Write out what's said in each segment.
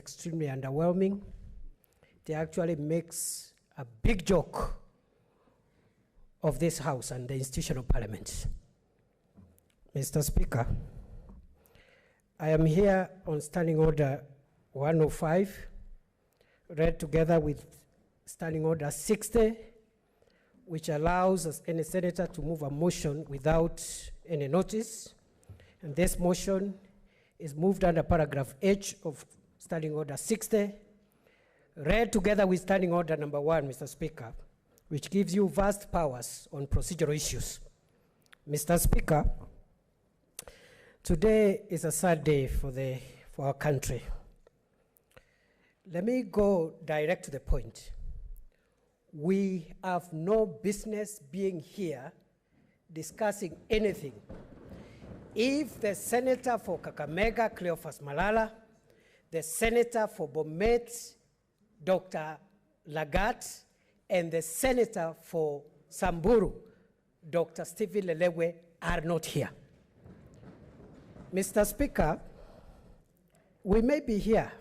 extremely underwhelming. It actually makes a big joke of this House and the institution of Parliament. Mr. Speaker, I am here on Standing Order 105, read together with Standing Order 60, which allows any senator to move a motion without any notice. And this motion is moved under paragraph H of Standing Order 60, read together with Standing Order number 1, Mr. Speaker, which gives you vast powers on procedural issues. Mr. Speaker, today is a sad day for our country. Let me go direct to the point. We have no business being here discussing anything. If the senator for Kakamega, Cleophas Malala, the senator for Bomet, Dr. Lagat, and the senator for Samburu, Dr. Stephen Lelewe, are not here. Mr. Speaker, we may be here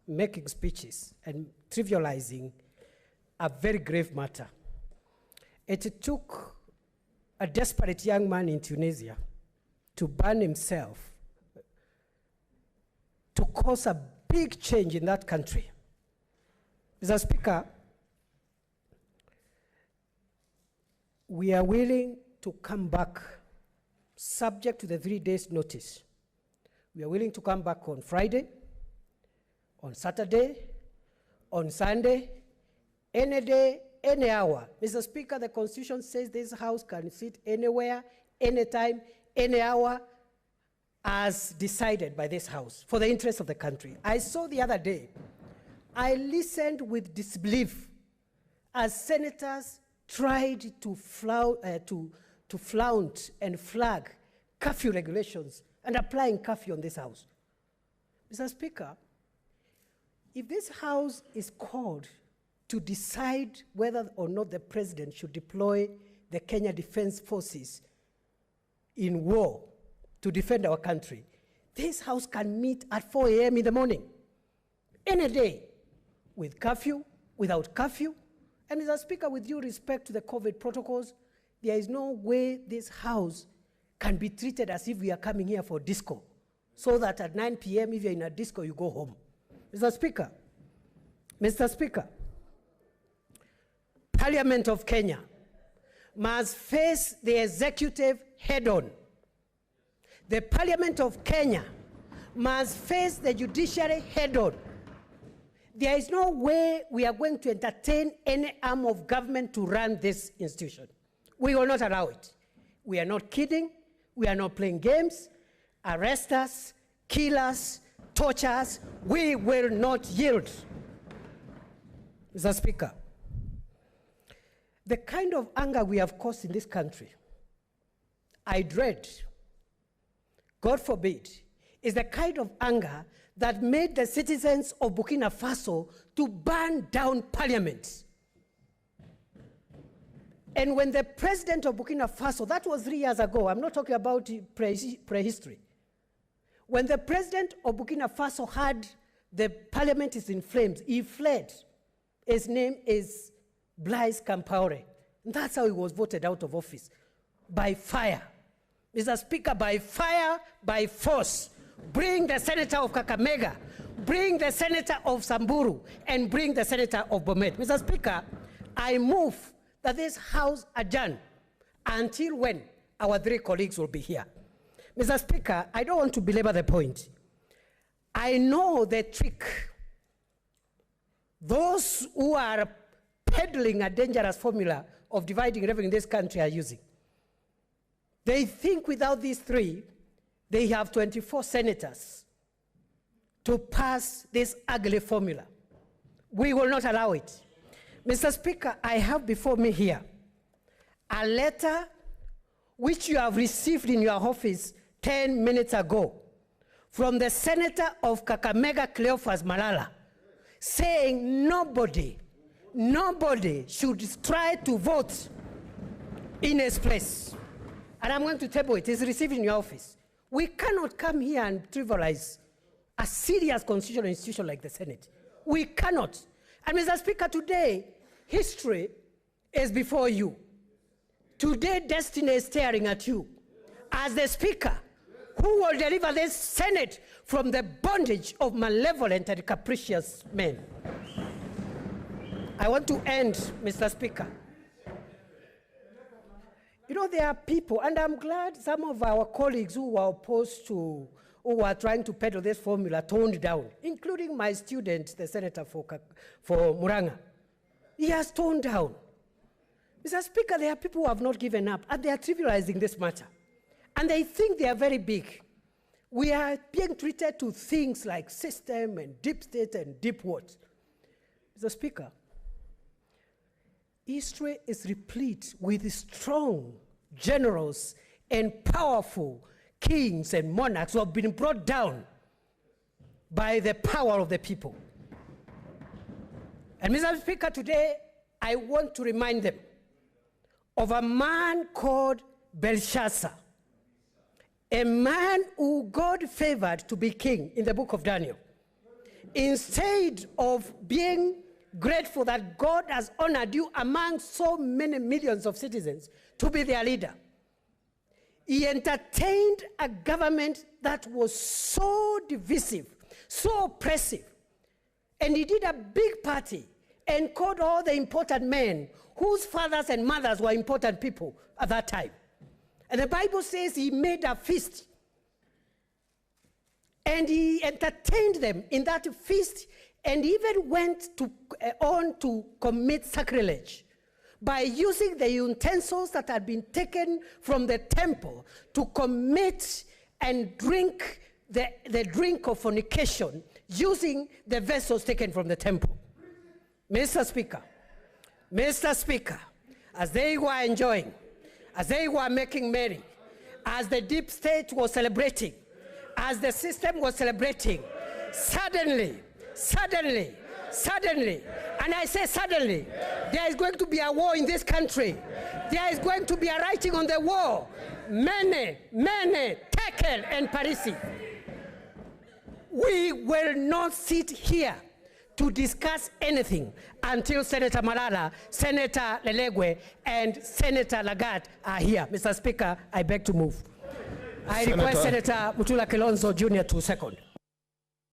making speeches and trivializing a very grave matter. It took a desperate young man in Tunisia to burn himself to cause a big change in that country. Mr. Speaker, we are willing to come back subject to the 3 days notice. We are willing to come back on Friday, on Saturday, on Sunday, any day, any hour. Mr. Speaker, the Constitution says this House can sit anywhere, anytime, any hour, as decided by this House for the interest of the country. I saw the other day, I listened with disbelief as senators tried to flaunt and flag curfew regulations and applying curfew on this House. Mr. Speaker, if this House is called to decide whether or not the President should deploy the Kenya Defense Forces in war to defend our country, this House can meet at 4 a.m. in the morning, any day, with curfew, without curfew. And Mr. Speaker, with due respect to the COVID protocols, there is no way this House can be treated as if we are coming here for disco, so that at 9 p.m., if you're in a disco, you go home. Mr. Speaker, Parliament of Kenya must face the executive head-on. The Parliament of Kenya must face the judiciary head-on. There is no way we are going to entertain any arm of government to run this institution. We will not allow it. We are not kidding. We are not playing games. Arrest us, kill us, torture us. We will not yield. Mr. Speaker, the kind of anger we have caused in this country, I dread, God forbid, is the kind of anger that made the citizens of Burkina Faso to burn down parliament. And when the president of Burkina Faso, that was 3 years ago, I'm not talking about prehistory. When the president of Burkina Faso heard the parliament is in flames, he fled. His name is Blaise Compaoré. That's how he was voted out of office, by fire. Mr. Speaker, by fire, by force. Bring the senator of Kakamega, bring the senator of Samburu, and bring the senator of Bomet. Mr. Speaker, I move that this House adjourn until when our 3 colleagues will be here. Mr. Speaker, I don't want to belabor the point. I know the trick. Those who are peddling a dangerous formula of dividing revenue in this country are using. They think without these 3, they have 24 senators to pass this ugly formula. We will not allow it. Mr. Speaker, I have before me here a letter which you have received in your office 10 minutes ago from the senator of Kakamega, Cleophas Malala, saying nobody should try to vote in his place. And I'm going to table it. It's received in your office. We cannot come here and trivialize a serious constitutional institution like the Senate. We cannot. And Mr. Speaker, today, history is before you. Today, destiny is staring at you. As the Speaker, who will deliver this Senate from the bondage of malevolent and capricious men. I want to end, Mr. Speaker. You know, there are people, and I'm glad some of our colleagues who were opposed to, who were trying to peddle this formula, toned down, including my student, the senator for Muranga. He has toned down. Mr. Speaker, there are people who have not given up, and they are trivializing this matter. And they think they are very big. We are being treated to things like system and deep state and deep what. Mr. Speaker, history is replete with strong, generous, and powerful kings and monarchs who have been brought down by the power of the people. And Mr. Speaker, today I want to remind them of a man called Belshazzar, a man who God favored to be king in the book of Daniel. Instead of being grateful that God has honored you among so many millions of citizens to be their leader, he entertained a government that was so divisive, so oppressive, and he did a big party and called all the important men whose fathers and mothers were important people at that time. And the Bible says he made a feast, and he entertained them in that feast, and even went on to commit sacrilege by using the utensils that had been taken from the temple to commit and drink the drink of fornication using the vessels taken from the temple. Mr. Speaker, as they were enjoying, as they were making merry, as the deep state was celebrating, as the system was celebrating, suddenly, and I say suddenly, there is going to be a war in this country. There is going to be a writing on the wall. Mene, Tekel, and Parisi. We will not sit here to discuss anything until Senator Malala, Senator Lelegwe, and Senator Lagat are here. Mr. Speaker, I beg to move. I request Senator Mutula Kilonzo Jr. to second.